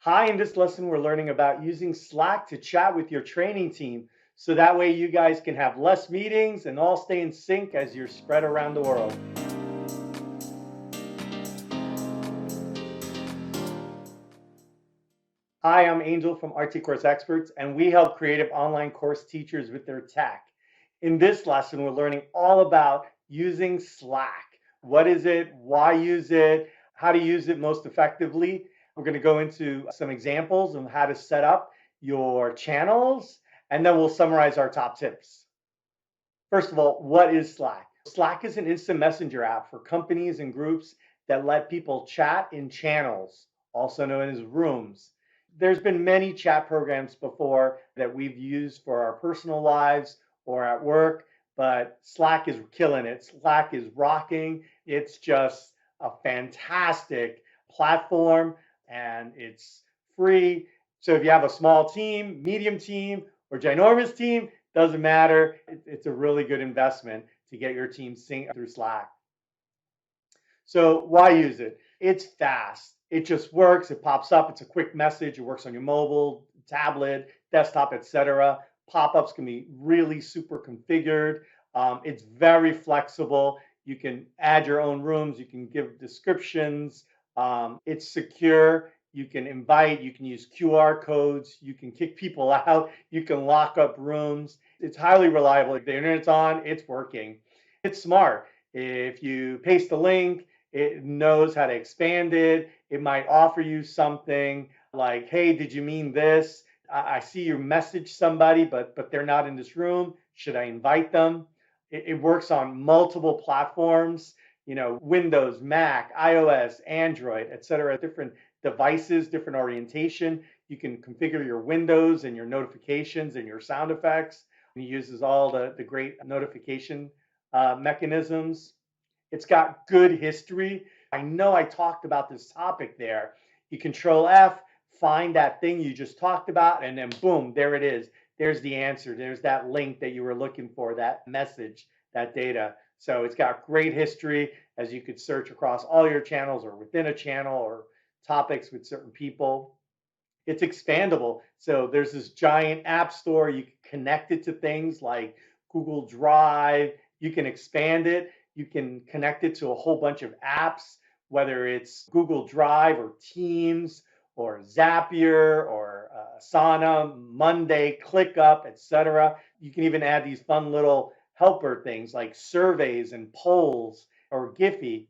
Hi, in this lesson, we're learning about using Slack to chat with your training team. So that way you guys can have less meetings and all stay in sync as you're spread around the world. Hi, I'm Angel from RT Course Experts, and we help creative online course teachers with their tech. In this lesson, we're learning all about using Slack. What is it? Why use it? How to use it most effectively? We're going to go into some examples of how to set up your channels, and then we'll summarize our top tips. First of all, what is Slack? Slack is an instant messenger app for companies and groups that let people chat in channels, also known as rooms. There's been many chat programs before that we've used for our personal lives or at work, but Slack is killing it. Slack is rocking. It's just a fantastic platform and it's free. So if you have a small team, medium team, or ginormous team, doesn't matter. It's a really good investment to get your team synced through Slack. So why use it? It's fast. It just works. It pops up. It's a quick message. It works on your mobile, tablet, desktop, etc. Pop-ups can be really super configured. It's very flexible. You can add your own rooms. You can give descriptions. It's secure. You can invite. You can use QR codes. You can kick people out. You can lock up rooms. It's highly reliable. If the internet's on, it's working. It's smart. If you paste a link, it knows how to expand it. It might offer you something like, hey, did you mean this? I see you message somebody, but they're not in this room. Should I invite them? It works on multiple platforms, Windows, Mac, iOS, Android, etc. Different devices, different orientation. You can configure your windows and your notifications and your sound effects. It uses all the great notification mechanisms. It's got good history. I know I talked about this topic there. You Control F, find that thing you just talked about, and then boom, there it is. There's the answer. There's that link that you were looking for, that message, that data. So it's got great history as you could search across all your channels or within a channel or topics with certain people. It's expandable. So there's this giant app store. You can connect it to things like Google Drive. You can expand it. You can connect it to a whole bunch of apps, whether it's Google Drive or Teams or Zapier or Asana, Monday, ClickUp, etc. You can even add these fun little helper things like surveys and polls or Giphy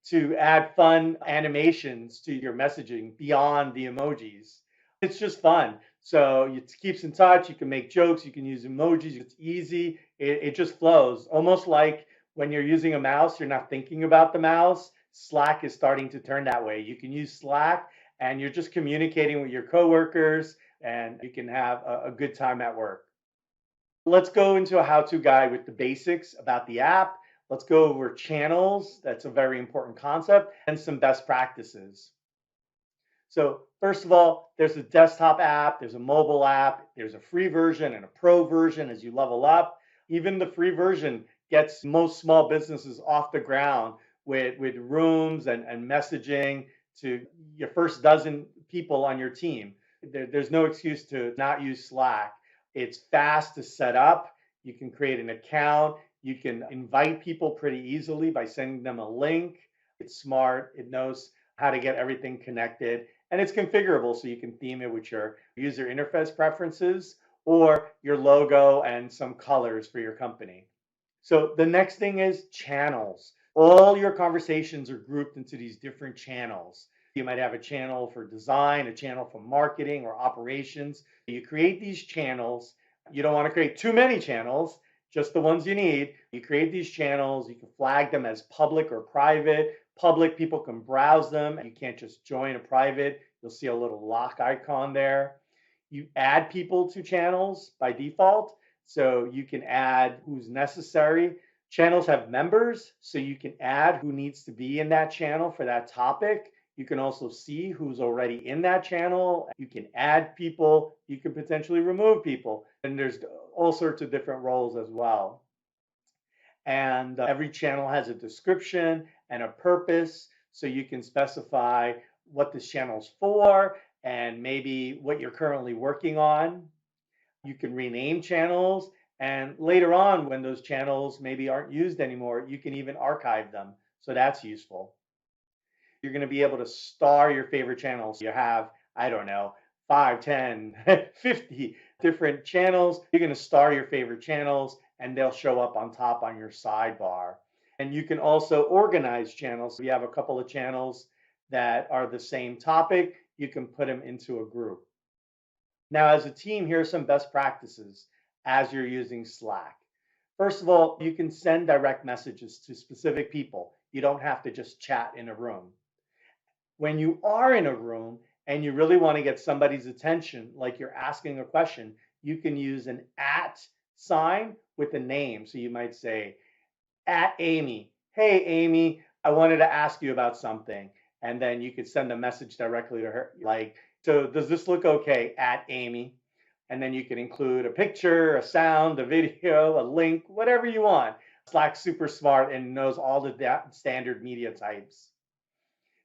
to add fun animations to your messaging beyond the emojis. It's just fun. So it keeps in touch. You can make jokes. You can use emojis. It's easy. It just flows. Almost like when you're using a mouse, you're not thinking about the mouse. Slack is starting to turn that way. You can use Slack and you're just communicating with your coworkers and you can have a good time at work. Let's go into a how-to guide with the basics about the app. Let's go over channels. That's a very important concept, and some best practices. So first of all, there's a desktop app, there's a mobile app, there's a free version and a pro version as you level up. Even the free version gets most small businesses off the ground with rooms and messaging to your first dozen people on your team. There's no excuse to not use Slack. It's fast to set up. You can create an account. You can invite people pretty easily by sending them a link. It's smart. It knows how to get everything connected. And it's configurable, so you can theme it with your user interface preferences or your logo and some colors for your company. So the next thing is channels. All your conversations are grouped into these different channels. You might have a channel for design, a channel for marketing or operations. You create these channels. You don't want to create too many channels, just the ones you need. You create these channels. You can flag them as public or private. Public, people can browse them. You can't just join a private. You'll see a little lock icon there. You add people to channels by default, so you can add who's necessary. Channels have members, so you can add who needs to be in that channel for that topic. You can also see who's already in that channel. You can add people. You can potentially remove people. And there's all sorts of different roles as well. And every channel has a description and a purpose. So you can specify what this channel's for and maybe what you're currently working on. You can rename channels, and later on, when those channels maybe aren't used anymore, you can even archive them. So that's useful. You're going to be able to star your favorite channels. You have, I don't know, 5, 10, 50 different channels. You're going to star your favorite channels and they'll show up on top on your sidebar. And you can also organize channels. If you have a couple of channels that are the same topic, you can put them into a group. Now, as a team, here are some best practices as you're using Slack. First of all, you can send direct messages to specific people. You don't have to just chat in a room. When you are in a room and you really want to get somebody's attention, like you're asking a question, you can use an @ sign with a name. So you might say, @Amy. Hey, Amy, I wanted to ask you about something. And then you could send a message directly to her, like, so does this look okay, @Amy? And then you can include a picture, a sound, a video, a link, whatever you want. Slack's super smart and knows all the standard media types.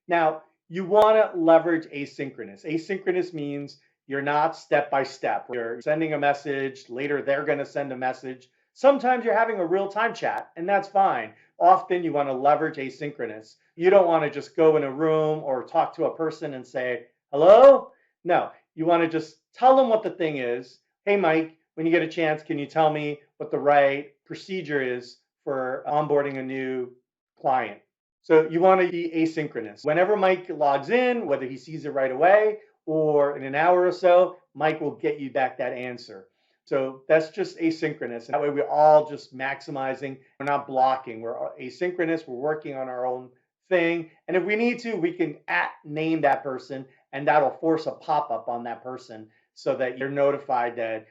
Now, you want to leverage asynchronous. Asynchronous means you're not step by step. You're sending a message, later they're going to send a message. Sometimes you're having a real-time chat, and that's fine. Often you want to leverage asynchronous. You don't want to just go in a room or talk to a person and say, hello? No, you want to just tell them what the thing is. Hey, Mike, when you get a chance, can you tell me what the right procedure is for onboarding a new client? So you want to be asynchronous. Whenever Mike logs in, whether he sees it right away or in an hour or so, Mike will get you back that answer. So that's just asynchronous. That way we're all just maximizing. We're not blocking. We're asynchronous. We're working on our own thing. And if we need to, we can name that person, and that'll force a pop-up on that person so that you're notified that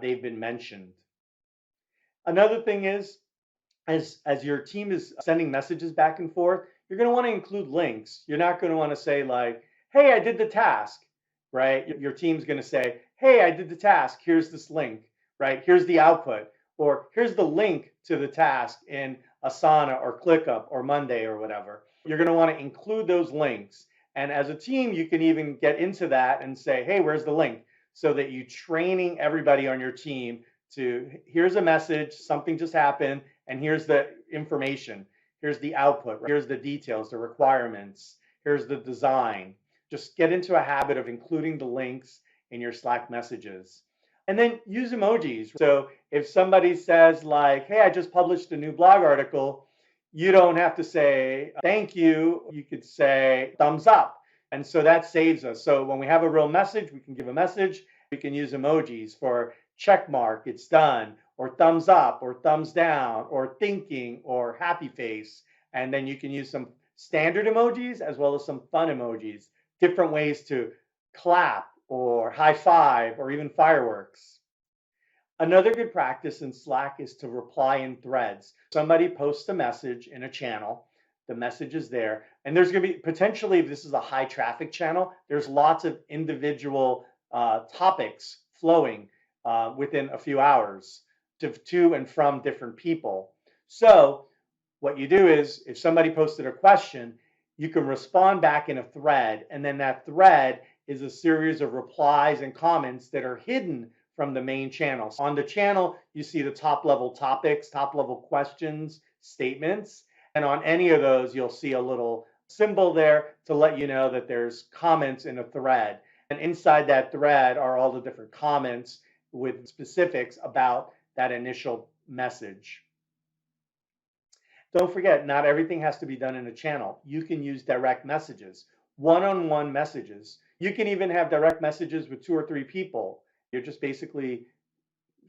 they've been mentioned. Another thing is, as your team is sending messages back and forth, you're going to want to include links. You're not going to want to say like, hey, I did the task, right? Your team's going to say, hey, I did the task. Here's this link, right? Here's the output, or here's the link to the task in Asana or ClickUp or Monday or whatever. You're going to want to include those links. And as a team, you can even get into that and say, hey, where's the link? So that you're training everybody on your team to, here's a message, something just happened, and here's the information, here's the output, here's the details, the requirements, here's the design. Just get into a habit of including the links in your Slack messages. And then use emojis. So if somebody says like, hey, I just published a new blog article, you don't have to say thank you. You could say thumbs up. And so that saves us. So when we have a real message, we can give a message. We can use emojis for check mark, it's done, or thumbs up, or thumbs down, or thinking, or happy face. And then you can use some standard emojis as well as some fun emojis, different ways to clap or high five or even fireworks. Another good practice in Slack is to reply in threads. Somebody posts a message in a channel, the message is there, and there's going to be potentially, if this is a high traffic channel, there's lots of individual topics flowing within a few hours to and from different people. So what you do is, if somebody posted a question, you can respond back in a thread, and then that thread is a series of replies and comments that are hidden from the main channel. So on the channel, you see the top level topics, top level questions, statements, and on any of those, you'll see a little symbol there to let you know that there's comments in a thread. And inside that thread are all the different comments with specifics about that initial message. Don't forget, not everything has to be done in a channel. You can use direct messages, one-on-one messages. You can even have direct messages with 2 or 3 people. You're just basically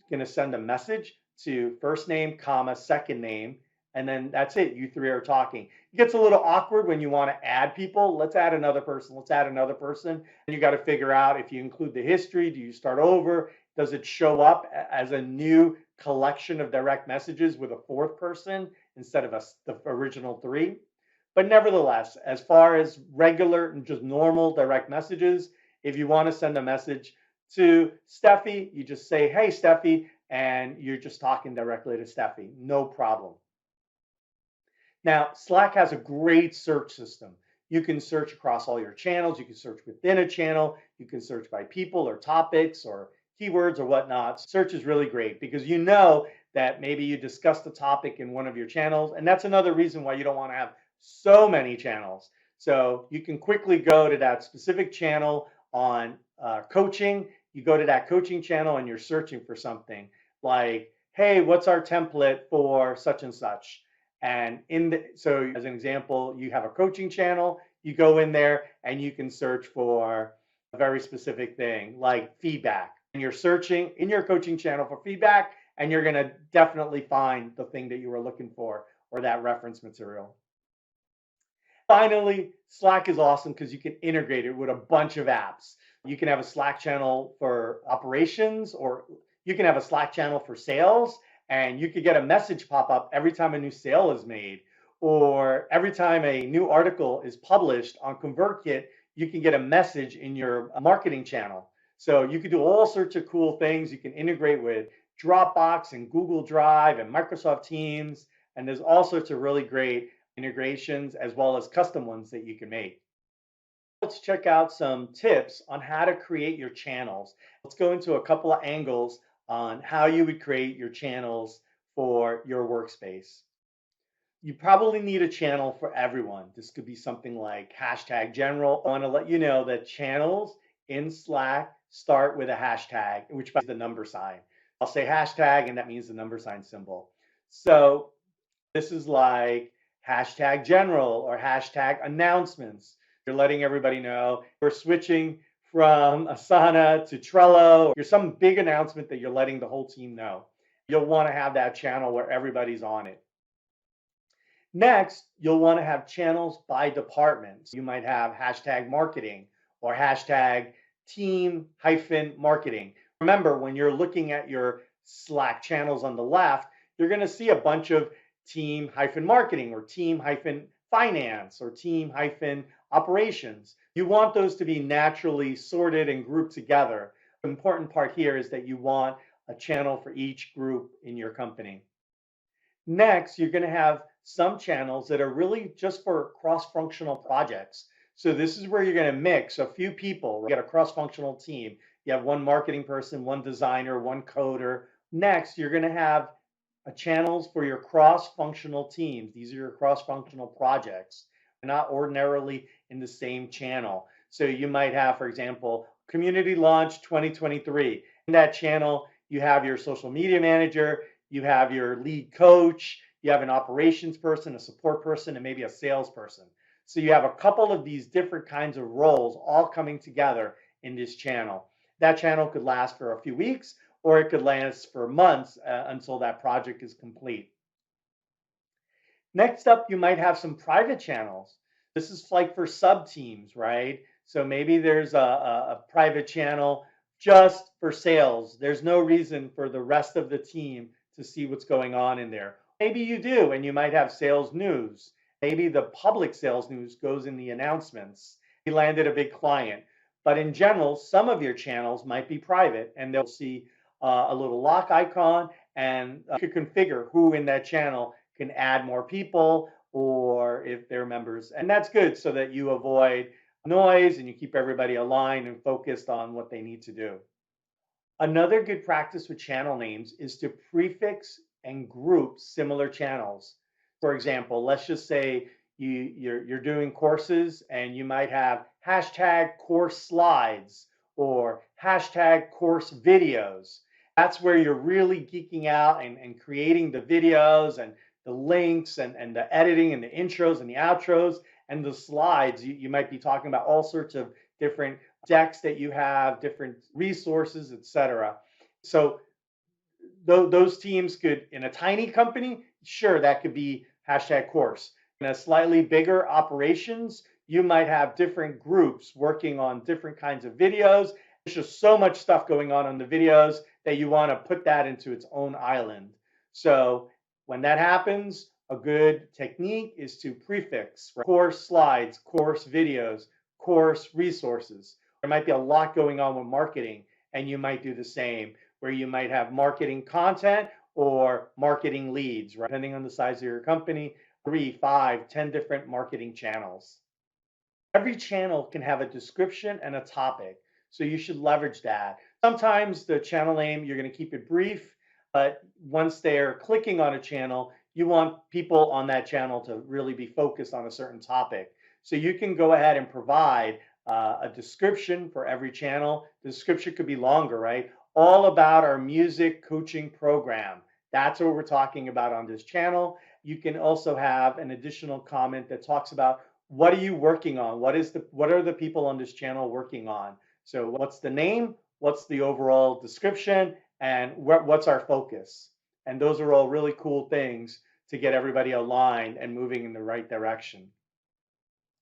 going to send a message to first name, comma, second name, and then that's it. You 3 are talking. It gets a little awkward when you want to add people. Let's add another person. Let's add another person. And you got to figure out if you include the history, do you start over? Does it show up as a new collection of direct messages with a 4th person instead of the original 3? But nevertheless, as far as regular and just normal direct messages, if you want to send a message to Steffi, you just say, hey, Steffi, and you're just talking directly to Steffi. No problem. Now, Slack has a great search system. You can search across all your channels. You can search within a channel. You can search by people or topics or keywords or whatnot. Search is really great because you know that maybe you discussed a topic in one of your channels. And that's another reason why you don't want to have so many channels. So you can quickly go to that specific channel on coaching. You go to that coaching channel and you're searching for something like, hey, what's our template for such and such? And so as an example, you have a coaching channel, you go in there and you can search for a very specific thing like feedback. And you're searching in your coaching channel for feedback, and you're going to definitely find the thing that you were looking for or that reference material. Finally, Slack is awesome because you can integrate it with a bunch of apps. You can have a Slack channel for operations, or you can have a Slack channel for sales, and you could get a message pop up every time a new sale is made, or every time a new article is published on ConvertKit, you can get a message in your marketing channel. So you can do all sorts of cool things. You can integrate with Dropbox and Google Drive and Microsoft Teams, and there's all sorts of really great integrations as well as custom ones that you can make. Let's check out some tips on how to create your channels. Let's go into a couple of angles on how you would create your channels for your workspace. You probably need a channel for everyone. This could be something like hashtag general. I want to let you know that channels in Slack start with a hashtag, which is the number sign. I'll say hashtag, and that means the number sign symbol. So this is like hashtag general or hashtag announcements. You're letting everybody know we're switching from Asana to Trello. There's some big announcement that you're letting the whole team know. You'll want to have that channel where everybody's on it. Next, you'll want to have channels by department. You might have hashtag marketing or hashtag team-marketing. Remember, when you're looking at your Slack channels on the left, you're going to see a bunch of team-marketing or team-finance or team-operations. You want those to be naturally sorted and grouped together. The important part here is that you want a channel for each group in your company. Next, you're going to have some channels that are really just for cross-functional projects. So this is where you're going to mix a few people. You got a cross-functional team. You have one marketing person, one designer, one coder. Next, you're going to have channels for your cross-functional teams. These are your cross-functional projects. They're not ordinarily in the same channel. So you might have, for example, Community Launch 2023. In that channel, you have your social media manager, you have your lead coach, you have an operations person, a support person, and maybe a salesperson. So you have a couple of these different kinds of roles all coming together in this channel. That channel could last for a few weeks, or it could last for months until that project is complete. Next up, you might have some private channels. This is like for sub-teams, right? So maybe there's a private channel just for sales. There's no reason for the rest of the team to see what's going on in there. Maybe you do, and you might have sales news. Maybe the public sales news goes in the announcements. You landed a big client. But in general, some of your channels might be private, and they'll see a little lock icon, and you can configure who in that channel can add more people or if they're members. And that's good so that you avoid noise and you keep everybody aligned and focused on what they need to do. Another good practice with channel names is to prefix and group similar channels. For example, let's just say you're doing courses and you might have hashtag course slides or hashtag course videos. That's where you're really geeking out and creating the videos and the links and the editing and the intros and the outros and the slides. You might be talking about all sorts of different decks that you have, different resources, etc. So those teams could, in a tiny company, sure, that could be hashtag course. In a slightly bigger operations, you might have different groups working on different kinds of videos. There's just so much stuff going on the videos that you want to put that into its own island. So when that happens, a good technique is to prefix course slides, course videos, course resources. There might be a lot going on with marketing, and you might do the same, where you might have marketing content or marketing leads, right? Depending on the size of your company, 3, 5, 10 different marketing channels. Every channel can have a description and a topic, so you should leverage that. Sometimes the channel name, you're going to keep it brief, but once they're clicking on a channel, you want people on that channel to really be focused on a certain topic. So you can go ahead and provide a description for every channel. The description could be longer, right? All about our music coaching program. That's what we're talking about on this channel. You can also have an additional comment that talks about what are you working on? What are the people on this channel working on? So what's the name? What's the overall description? And what's our focus? And those are all really cool things to get everybody aligned and moving in the right direction.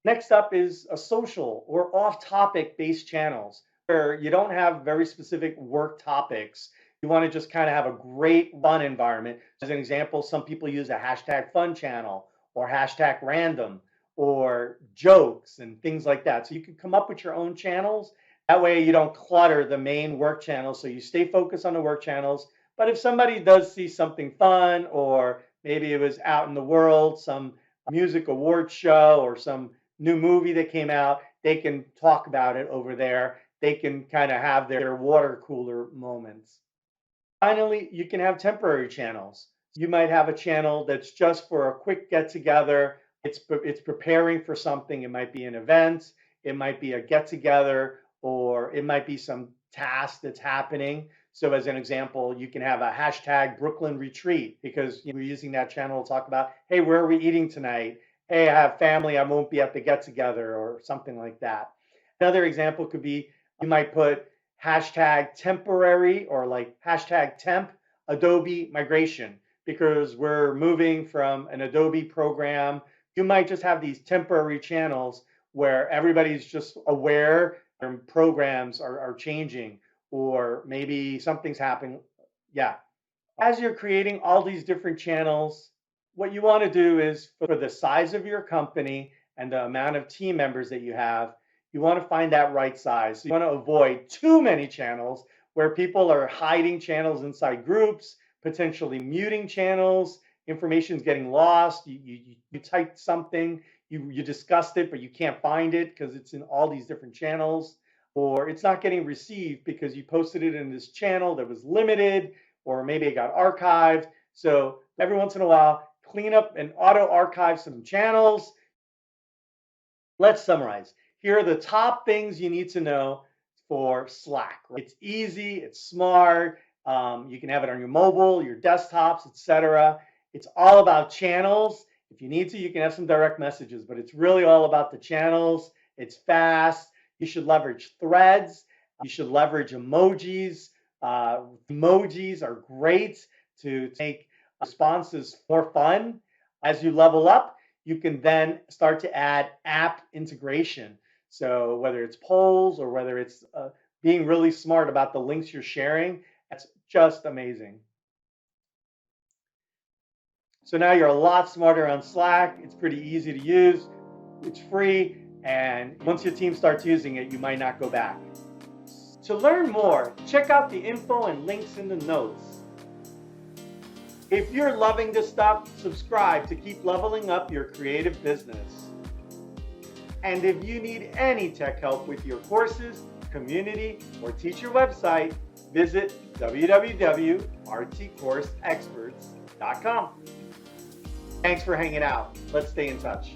Next up is a social or off-topic based channels where you don't have very specific work topics. You want to just kind of have a great fun environment. As an example, some people use a hashtag fun channel or hashtag random or jokes and things like that. So you can come up with your own channels. That way you don't clutter the main work channels. So you stay focused on the work channels. But if somebody does see something fun, or maybe it was out in the world, some music award show or some new movie that came out, they can talk about it over there. They can kind of have their water cooler moments. Finally, you can have temporary channels. You might have a channel that's just for a quick get together. It's preparing for something. It might be an event, it might be a get together, or it might be some task that's happening. So as an example, you can have a hashtag Brooklyn retreat because you're using that channel to talk about, hey, where are we eating tonight? Hey, I have family, I won't be at the get together, or something like that. Another example could be you might put hashtag temporary or like hashtag temp Adobe migration because we're moving from an Adobe program. You might just have these temporary channels where everybody's just aware their programs are changing, or maybe something's happening. Yeah. As you're creating all these different channels, what you want to do is for the size of your company and the amount of team members that you have, you want to find that right size. So you want to avoid too many channels where people are hiding channels inside groups, potentially muting channels, information's getting lost. You typed something, you discussed it, but you can't find it because it's in all these different channels, or it's not getting received because you posted it in this channel that was limited, or maybe it got archived. So every once in a while, clean up and auto archive some channels. Let's summarize. Here are the top things you need to know for Slack. It's easy, it's smart. You can have it on your mobile, your desktops, etc. It's all about channels. If you need to, you can have some direct messages, but it's really all about the channels. It's fast. You should leverage threads. You should leverage emojis. Emojis are great to make responses more fun. As you level up, you can then start to add app integration. So whether it's polls or whether it's being really smart about the links you're sharing, that's just amazing. So now you're a lot smarter on Slack. It's pretty easy to use. It's free. And once your team starts using it, you might not go back. To learn more, check out the info and links in the notes. If you're loving this stuff, subscribe to keep leveling up your creative business. And if you need any tech help with your courses, community, or teacher website, visit www.rtcourseexperts.com. Thanks for hanging out. Let's stay in touch.